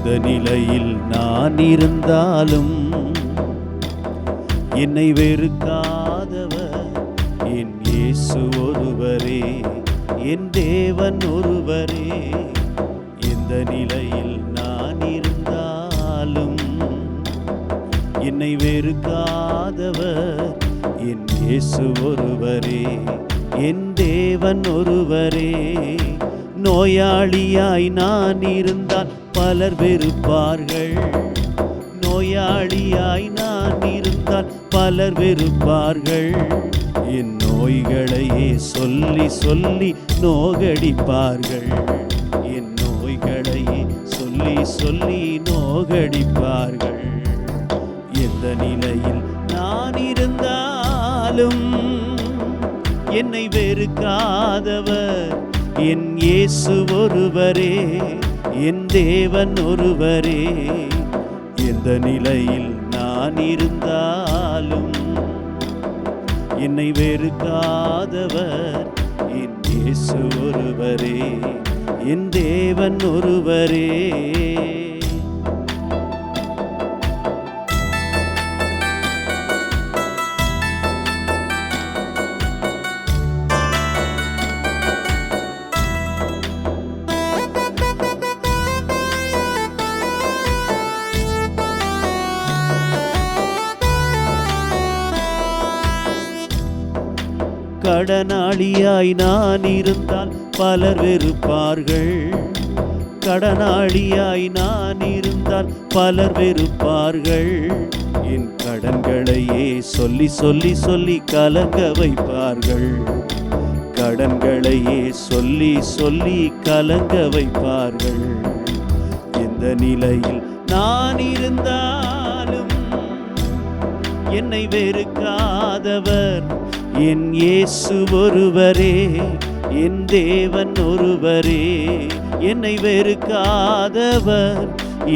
எந்த நிலையில் நான் இருந்தாலும் என்னை வெறுக்காதவர் என் இயேசு ஒருவரே, என் தேவன் ஒருவரே. எந்த நிலையில் நான் இருந்தாலும் என்னை வெறுக்காதவர் என் இயேசு ஒருவரே, என் தேவன் ஒருவரே. நோயாளியாய் நான் இருந்தால் பலர் வெறுப்பார்கள், நோயாளியாய் நான் இருந்தால் பலர் வெறுப்பார்கள். என் நோய்களையே சொல்லி சொல்லி நோகடிப்பார்கள், என் நோய்களையே சொல்லி சொல்லி நோகடிப்பார்கள். எந்த நிலையில் நான் இருந்தாலும் என்னை வெறுக்காதவர் என் இயேசு ஒருவரே, என் தேவன் ஒருவரே. எந்த நிலையில் நான் இருந்தாலும் என்னை வெறுக்காதவர் என் இயேசு ஒருவரே, என் தேவன் ஒருவரே. கடனாளியாய் நான் இருந்தால் பலர் வெறுப்பார்கள், கடனாளியாய் நான் இருந்தால் பலர் வெறுப்பார்கள். என் கடன்களையே சொல்லி சொல்லி சொல்லி கலங்க வைப்பார்கள், கடன்களையே சொல்லி சொல்லி கலங்க வைப்பார்கள். எந்த நிலையில் நான் இருந்தாலும் என்னை வெறுக்காதவர் என் இயேசு ஒருவரே, என் தேவன் ஒருவரே. என்னை வெறுக்காதவர்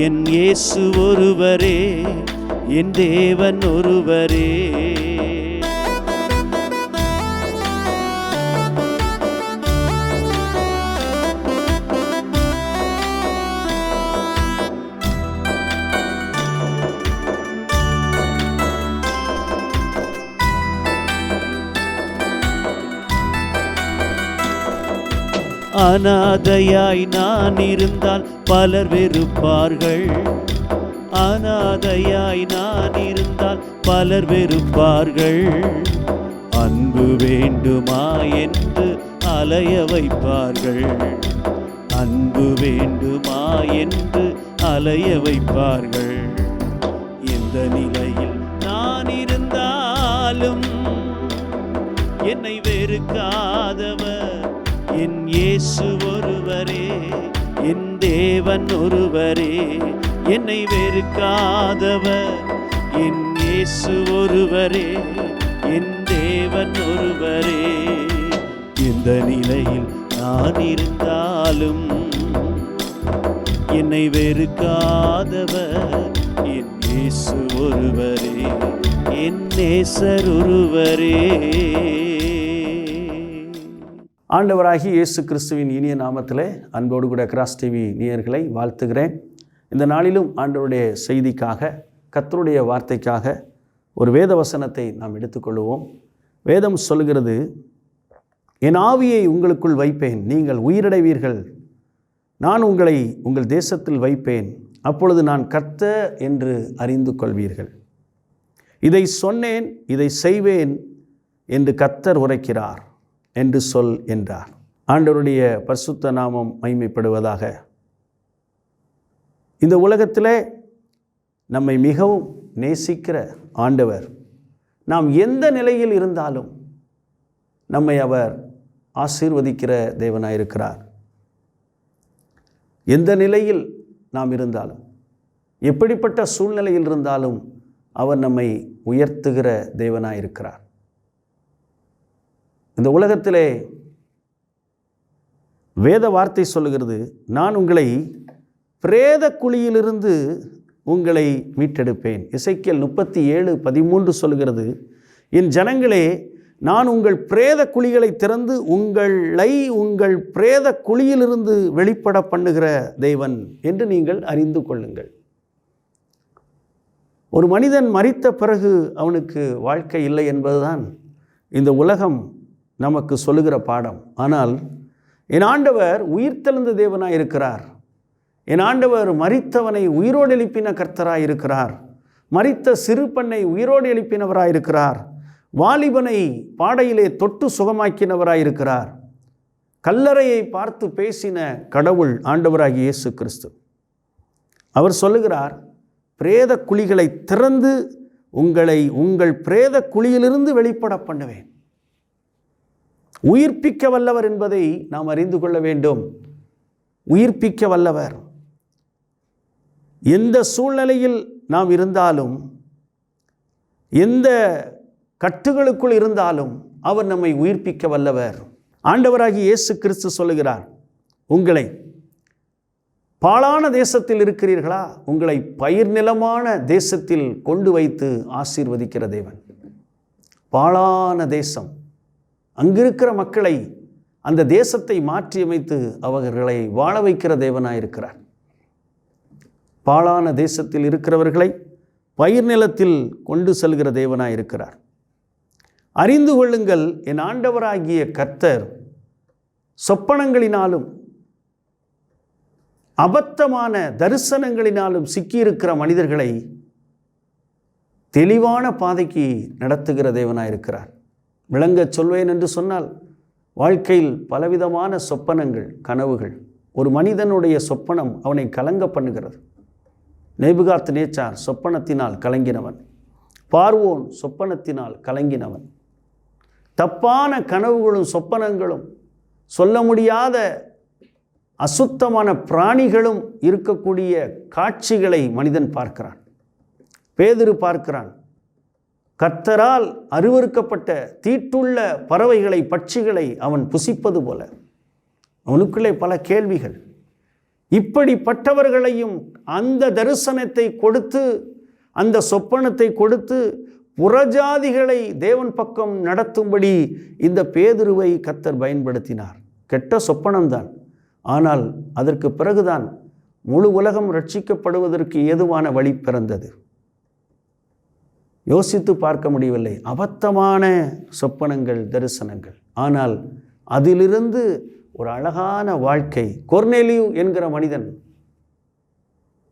என் இயேசு ஒருவரே, என் தேவன் ஒருவரே. அநாதையாய் நான் இருந்தால் பலர் வெறுப்பார்கள், அநாதையாய் நான் இருந்தால் பலர் வெறுப்பார்கள். அன்பு வேண்டுமா என்று அலைய வைப்பார்கள், அன்பு வேண்டுமா என்று அலைய வைப்பார்கள். எந்த நிலையில் நான் இருந்தாலும் என்னை வெறுக்காதவர் என் இயேசு ஒருவரே, என் தேவன் ஒருவரே. என்னை வெறுக்காதவர் என் இயேசு ஒருவரே, என் தேவன் ஒருவரே. எந்த நிலையில் நான் இருந்தாலும் என்னை வெறுக்காதவர் என் இயேசு ஒருவரே, என் நேசர் ஒருவரே. ஆண்டவராகிய இயேசு கிறிஸ்துவின் இனிய நாமத்திலே அன்போடு கூட கிராஸ் டிவி நேயர்களை வாழ்த்துகிறேன். இந்த நாளிலும் ஆண்டவருடைய செய்திக்காக, கர்த்தருடைய வார்த்தைக்காக ஒரு வேத வசனத்தை நாம் எடுத்துக்கொள்வோம். வேதம் சொல்கிறது, என் ஆவியை உங்களுக்குள் வைப்பேன், நீங்கள் உயிரடைவீர்கள். நான் உங்களை உங்கள் தேசத்தில் வைப்பேன், அப்பொழுது நான் கர்த்தர் என்று அறிந்து கொள்வீர்கள். இதை சொன்னேன், இதை செய்வேன் என்று கர்த்தர் உரைக்கிறார் என்று சொல் என்றார். ஆண்டவருடைய பரிசுத்த நாமம் மகிமைப்படுவதாக. இந்த உலகத்திலே நம்மை மிகவும் நேசிக்கிற ஆண்டவர், நாம் எந்த நிலையில் இருந்தாலும் நம்மை அவர் ஆசீர்வதிக்கிற தேவனாயிருக்கிறார். எந்த நிலையில் நாம் இருந்தாலும், எப்படிப்பட்ட சூழ்நிலையில் இருந்தாலும் அவர் நம்மை உயர்த்துகிற தேவனாயிருக்கிறார். இந்த உலகத்திலே வேத வார்த்தை சொல்லுகிறது, நான் உங்களை பிரேத குழியிலிருந்து உங்களை மீட்டெடுப்பேன். எசேக்கியேல் 37:13 சொல்லுகிறது, என் ஜனங்களே, நான் உங்கள் பிரேத குழிகளை திறந்து உங்களை உங்கள் பிரேத குழியிலிருந்து வெளிப்பட பண்ணுகிற தேவன் என்று நீங்கள் அறிந்து கொள்ளுங்கள். ஒரு மனிதன் மரித்த பிறகு அவனுக்கு வாழ்க்கை இல்லை என்பதுதான் இந்த உலகம் நமக்கு சொல்லுகிற பாடம். ஆனால் என் ஆண்டவர் உயிர்த்தெழுந்த தேவனாய் இருக்கிறார். என் ஆண்டவர் மரித்தவனை உயிரோடு எழுப்பின கர்த்தராய் இருக்கிறார். மரித்த சிறு பெண்ணை உயிரோடு எழுப்பினவராய் இருக்கிறார். வாலிபனை பாடையிலே தொட்டு சுகமாக்கினவராய் இருக்கிறார். கல்லறையை பார்த்து பேசின கடவுள் ஆண்டவராகிய இயேசு கிறிஸ்து. அவர் சொல்லுகிறார், பிரேத குழிகளை திறந்து உங்களை உங்கள் பிரேத குழியிலிருந்து வெளிப்பட பண்ணுவேன். உயிர்ப்பிக்க வல்லவர் என்பதை நாம் அறிந்து கொள்ள வேண்டும். உயிர்ப்பிக்க வல்லவர். எந்த சூழ்நிலையில் நாம் இருந்தாலும், எந்த கட்டுகளுக்குள் இருந்தாலும் அவர் நம்மை உயிர்ப்பிக்க வல்லவர். ஆண்டவராகிய இயேசு கிறிஸ்து சொல்லுகிறார், உங்களை பாழான தேசத்தில் இருக்கிறீர்களா, உங்களை பயிர் நிலமான தேசத்தில் கொண்டு வைத்து ஆசீர்வதிக்கிற தேவன். பாழான தேசம், அங்கிருக்கிற மக்களை, அந்த தேசத்தை மாற்றியமைத்து அவர்களை வாழ வைக்கிற தேவனாயிருக்கிறார். பாழான தேசத்தில் இருக்கிறவர்களை பயிர் நிலத்தில் கொண்டு செல்கிற தேவனாயிருக்கிறார். அறிந்து கொள்ளுங்கள், என் ஆண்டவராகிய கர்த்தர் சொப்பனங்களினாலும் அபத்தமான தரிசனங்களினாலும் சிக்கியிருக்கிற மனிதர்களை தெளிவான பாதைக்கு நடத்துகிற தேவனாயிருக்கிறார். விளங்கச் சொல்வேன் என்று சொன்னால், வாழ்க்கையில் பலவிதமான சொப்பனங்கள், கனவுகள். ஒரு மனிதனுடைய சொப்பனம் அவனை கலங்க பண்ணுகிறது. நேபுகாத் நேச்சார் சொப்பனத்தினால் கலங்கினவன். பார்வோன் சொப்பனத்தினால் கலங்கினவன். தப்பான கனவுகளும் சொப்பனங்களும், சொல்ல முடியாத அசுத்தமான பிராணிகளும் இருக்கக்கூடிய காட்சிகளை மனிதன் பார்க்கிறான். பேதுரு பார்க்கிறான். கர்த்தரால் அருவருக்கப்பட்ட தீட்டுள்ள பறவைகளை, பட்சிகளை அவன் புசிப்பது போல. அவனுக்குள்ளே பல கேள்விகள். இப்படிப்பட்டவர்களையும் அந்த தரிசனத்தை கொடுத்து, அந்த சொப்பனத்தை கொடுத்து புறஜாதிகளை தேவன் பக்கம் நடத்தும்படி இந்த பேதுருவை கர்த்தர் பயன்படுத்தினார். கெட்ட சொப்பனம்தான், ஆனால் அதற்கு பிறகுதான் முழு உலகம் ரட்சிக்கப்படுவதற்கு ஏதுவான வழி பிறந்தது. யோசித்து பார்க்க முடியவில்லை. அபத்தமான சொப்பனங்கள், தரிசனங்கள். ஆனால் அதிலிருந்து ஒரு அழகான வாழ்க்கை. கொர்நேலியு என்கிற மனிதன்,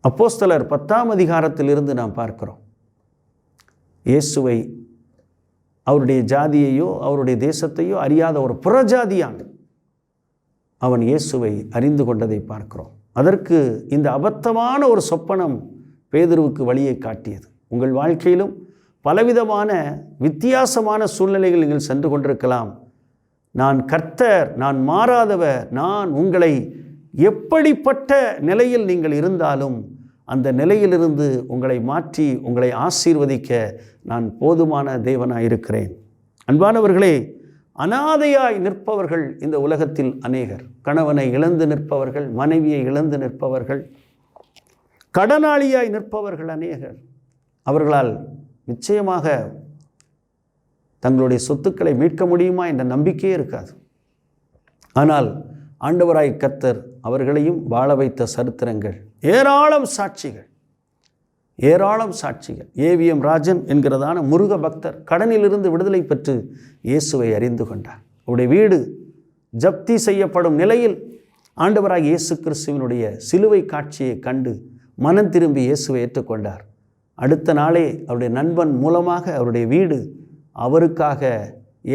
அப்போஸ்தலர் 10ஆம் அதிகாரத்திலிருந்து நாம் பார்க்கிறோம். இயேசுவை, அவருடைய ஜாதியையோ அவருடைய தேசத்தையோ அறியாத ஒரு புறஜாதியான் அவன் இயேசுவை அறிந்து கொண்டதை பார்க்கிறோம். அதற்கு இந்த அபத்தமான ஒரு சொப்பனம் பேதுருவுக்கு வழியை காட்டியது. உங்கள் வாழ்க்கையிலும் பலவிதமான வித்தியாசமான சூழ்நிலைகள் நீங்கள் சென்று கொண்டிருக்கலாம். நான் கர்த்தர், நான் மாறாதவர், நான் உங்களை எப்படிப்பட்ட நிலையில் நீங்கள் இருந்தாலும் அந்த நிலையிலிருந்து உங்களை மாற்றி உங்களை ஆசீர்வதிக்க நான் போதுமான தேவனாயிருக்கிறேன். அன்பானவர்களே, அனாதையாய் நிற்பவர்கள் இந்த உலகத்தில் அநேகர். கணவனை இழந்து நிற்பவர்கள், மனைவியை இழந்து நிற்பவர்கள், கடனாளியாய் நிற்பவர்கள் அநேகர். அவர்களால் நிச்சயமாக தங்களுடைய சொத்துக்களை மீட்க முடியுமா என்ற நம்பிக்கையே இருக்காது. ஆனால் ஆண்டவராய் கர்த்தர் அவர்களையும் வாழ வைத்த சரித்திரங்கள் ஏராளம் சாட்சிகள், ஏராளம் சாட்சிகள். ஏவிஎம் ராஜன் என்கிறதான முருக பக்தர் கடனிலிருந்து விடுதலை பெற்று இயேசுவை அறிந்து கொண்டார். அவருடைய வீடு ஜப்தி செய்யப்படும் நிலையில் ஆண்டவராக இயேசு கிறிஸ்துவினுடைய சிலுவை காட்சியை கண்டு மனம் திரும்பி இயேசுவை ஏற்றுக்கொண்டார். அடுத்த நாளே அவருடைய நண்பன் மூலமாக அவருடைய வீடு அவருக்காக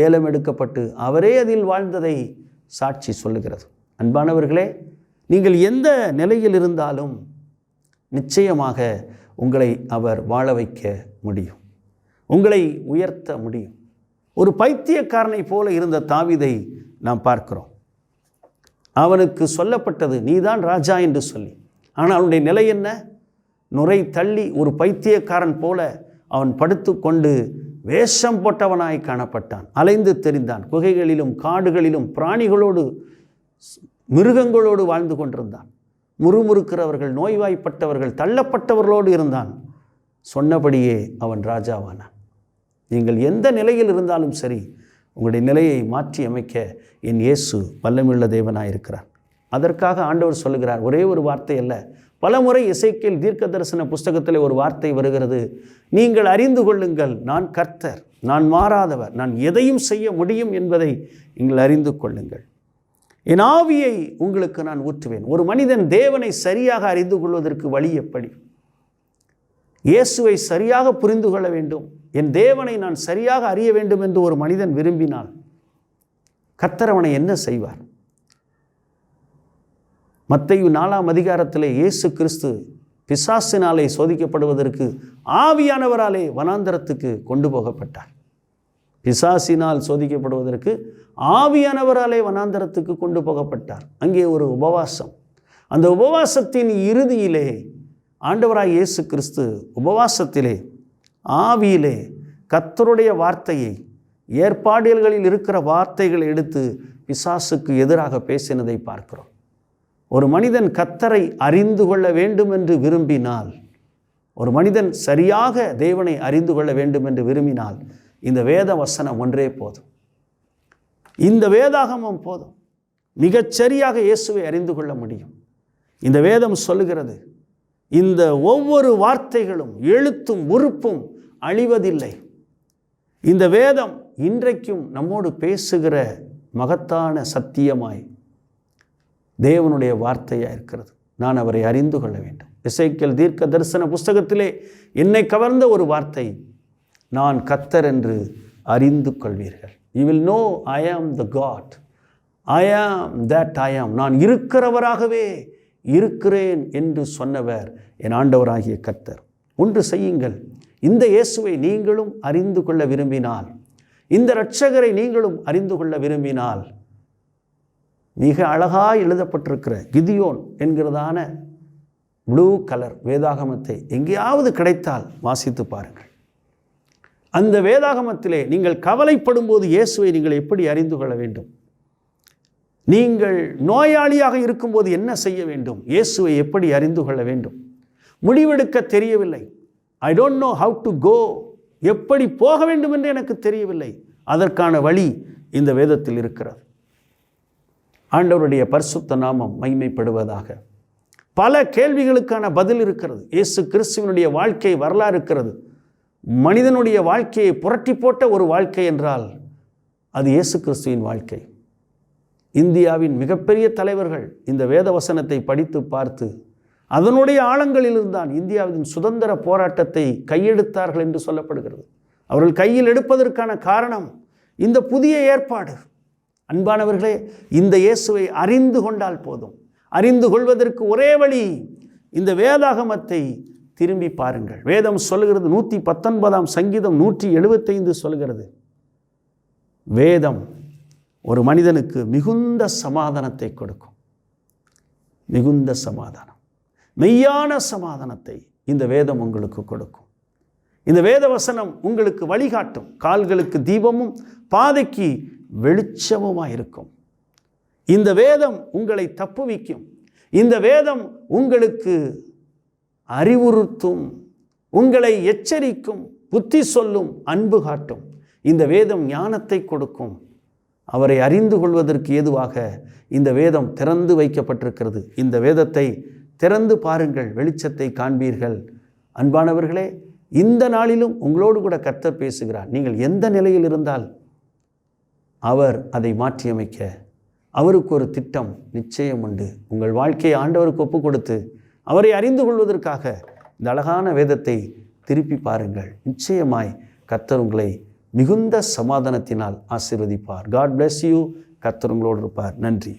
ஏலம் எடுக்கப்பட்டு அவரே அதில் வாழ்ந்ததை சாட்சி சொல்லுகிறது. அன்பானவர்களே, நீங்கள் எந்த நிலையில் இருந்தாலும் நிச்சயமாக உங்களை அவர் வாழ வைக்க முடியும், உங்களை உயர்த்த முடியும். ஒரு பைத்தியக்காரனை போல இருந்த தாவீதை நாம் பார்க்கிறோம். அவனுக்கு சொல்லப்பட்டது நீதான் ராஜா என்று சொல்லி. ஆனால் அவனுடைய நிலை என்ன? நுரை தள்ளி ஒரு பைத்தியக்காரன் போல அவன் படுத்து கொண்டு வேஷம் போட்டவனாய் காணப்பட்டான். அலைந்து தெரிந்தான். குகைகளிலும் காடுகளிலும் பிராணிகளோடு மிருகங்களோடு வாழ்ந்து கொண்டிருந்தான். முறுமுறுக்கிறவர்கள், நோய்வாய்ப்பட்டவர்கள், தள்ளப்பட்டவர்களோடு இருந்தான். சொன்னபடியே அவன் ராஜாவானான். நீங்கள் எந்த நிலையில் இருந்தாலும் சரி, உங்களுடைய நிலையை மாற்றி அமைக்க என் இயேசு வல்லமையுள்ள தேவனாக இருக்கிறார். அதற்காக ஆண்டவர் சொல்லுகிறார். ஒரே ஒரு வார்த்தை அல்ல, பலமுறை எசேக்கியேல் தீர்க்க தரிசன புஸ்தகத்தில் ஒரு வார்த்தை வருகிறது. நீங்கள் அறிந்து கொள்ளுங்கள், நான் கர்த்தர், நான் மாறாதவர், நான் எதையும் செய்ய முடியும் என்பதை நீங்கள் அறிந்து கொள்ளுங்கள். என் ஆவியை உங்களுக்கு நான் ஊற்றுவேன். ஒரு மனிதன் தேவனை சரியாக அறிந்து கொள்வதற்கு வழி எப்படி? இயேசுவை சரியாக புரிந்து கொள்ள வேண்டும், என் தேவனை நான் சரியாக அறிய வேண்டும் என்று ஒரு மனிதன் விரும்பினால் கர்த்தர் அவனை என்ன செய்வார்? மத்தேயு 4ஆம் அதிகாரத்திலே இயேசு கிறிஸ்து பிசாசினாலே சோதிக்கப்படுவதற்கு ஆவியானவராலே வனாந்தரத்துக்கு கொண்டு போகப்பட்டார். பிசாசினால் சோதிக்கப்படுவதற்கு ஆவியானவராலே வனாந்தரத்துக்கு கொண்டு போகப்பட்டார். அங்கே ஒரு உபவாசம். அந்த உபவாசத்தின் இறுதியிலே ஆண்டவராய் இயேசு கிறிஸ்து உபவாசத்திலே ஆவியிலே கர்த்தருடைய வார்த்தையை, ஏற்பாடுகளில் இருக்கிற வார்த்தைகளை எடுத்து பிசாசுக்கு எதிராக பேசினதை பார்க்கிறோம். ஒரு மனிதன் கர்த்தரை அறிந்து கொள்ள வேண்டும் என்று விரும்பினால், ஒரு மனிதன் சரியாக தேவனை அறிந்து கொள்ள வேண்டும் என்று விரும்பினால் இந்த வேத வசனம் ஒன்றே போதும், இந்த வேதாகமம் போதும். மிகச்சரியாக இயேசுவை அறிந்து கொள்ள முடியும். இந்த வேதம் சொல்லுகிறது, இந்த ஒவ்வொரு வார்த்தைகளும் எழுத்தும் உறுப்பும் அழிவதில்லை. இந்த வேதம் இன்றைக்கும் நம்மோடு பேசுகிற மகத்தான சத்தியமாய் தேவனுடைய வார்த்தையாக இருக்கிறது. நான் அவரை அறிந்து கொள்ள வேண்டும். எசேக்கியேல் தீர்க்க தரிசன புஸ்தகத்திலே என்னை கவர்ந்த ஒரு வார்த்தை, நான் கர்த்தர் என்று அறிந்து கொள்வீர்கள். You will know I am the God. I am that I am. நான் இருக்கிறவராகவே இருக்கிறேன் என்று சொன்னவர் என் ஆண்டவராகிய கர்த்தர். ஒன்று செய்யுங்கள், இந்த இயேசுவை நீங்களும் அறிந்து கொள்ள விரும்பினால், இந்த இரட்சகரை நீங்களும் அறிந்து கொள்ள விரும்பினால், மிக அழகாக எழுதப்பட்டிருக்கிற கிதியோன் என்கிறதான ப்ளூ கலர் வேதாகமத்தை எங்கேயாவது கிடைத்தால் வாசித்து பாருங்கள். அந்த வேதாகமத்திலே நீங்கள் கவலைப்படும் போது இயேசுவை நீங்கள் எப்படி அறிந்து கொள்ள வேண்டும்? நீங்கள் நோயாளியாக இருக்கும்போது என்ன செய்ய வேண்டும்? இயேசுவை எப்படி அறிந்து கொள்ள வேண்டும்? முடிவெடுக்க தெரியவில்லை, I don't know how to go, எப்படி போக வேண்டும் என்று எனக்கு தெரியவில்லை. அதற்கான வழி இந்த வேதத்தில் இருக்கிறது. ஆண்டவருடைய பரிசுத்த நாமம் மகிமைப்படுவதாக. பல கேள்விகளுக்கான பதில் இருக்கிறது. இயேசு கிறிஸ்துவினுடைய வாழ்க்கை வரலாறு இருக்கிறது. மனிதனுடைய வாழ்க்கையை புரட்டி போட்ட ஒரு வாழ்க்கை என்றால் அது இயேசு கிறிஸ்துவின் வாழ்க்கை. இந்தியாவின் மிகப்பெரிய தலைவர்கள் இந்த வேத வசனத்தை படித்து பார்த்து அதனுடைய ஆழங்களிலிருந்தான் இந்தியாவின் சுதந்திர போராட்டத்தை கையெடுத்தார்கள் என்று சொல்லப்படுகிறது. அவர்கள் கையில் எடுப்பதற்கான காரணம் இந்த புதிய ஏற்பாடு. அன்பானவர்களே, இந்த இயேசுவை அறிந்து கொண்டால் போதும். அறிந்து கொள்வதற்கு ஒரே வழி, இந்த வேதாகமத்தை திரும்பி பாருங்கள். வேதம் சொல்லுகிறது, 119ஆம் சங்கீதம் 175 சொல்கிறது, வேதம் ஒரு மனிதனுக்கு மிகுந்த சமாதானத்தை கொடுக்கும். மிகுந்த சமாதானம், மெய்யான சமாதானத்தை இந்த வேதம் உங்களுக்கு கொடுக்கும். இந்த வேத வசனம் உங்களுக்கு வழிகாட்டும். கால்களுக்கு தீபமும் பாதைக்கு வெளிச்சமுமாய் இருக்கும். இந்த வேதம் உங்களை தப்புவிக்கும். இந்த வேதம் உங்களுக்கு அறிவுறுத்தும், உங்களை எச்சரிக்கும், புத்தி சொல்லும், அன்பு காட்டும். இந்த வேதம் ஞானத்தை கொடுக்கும். அவரை அறிந்து கொள்வதற்கு ஏதுவாக இந்த வேதம் திறந்து வைக்கப்பட்டிருக்கிறது. இந்த வேதத்தை திறந்து பாருங்கள், வெளிச்சத்தை காண்பீர்கள். அன்பானவர்களே, இந்த நாளிலும் உங்களோடு கூட கர்த்தர் பேசுகிறார். நீங்கள் எந்த நிலையில் இருந்தால் அவர் அதை மாற்றியமைக்க அவருக்கு ஒரு திட்டம் நிச்சயம் உண்டு. உங்கள் வாழ்க்கையை ஆண்டவருக்கு ஒப்பு கொடுத்து அவரை அறிந்து கொள்வதற்காக இந்த அழகான வேதத்தை திருப்பி பாருங்கள். நிச்சயமாய் கர்த்தர் உங்களை மிகுந்த சமாதானத்தினால் ஆசீர்வதிப்பார். God bless you. கர்த்தர் உங்களோடு இருப்பார். நன்றி.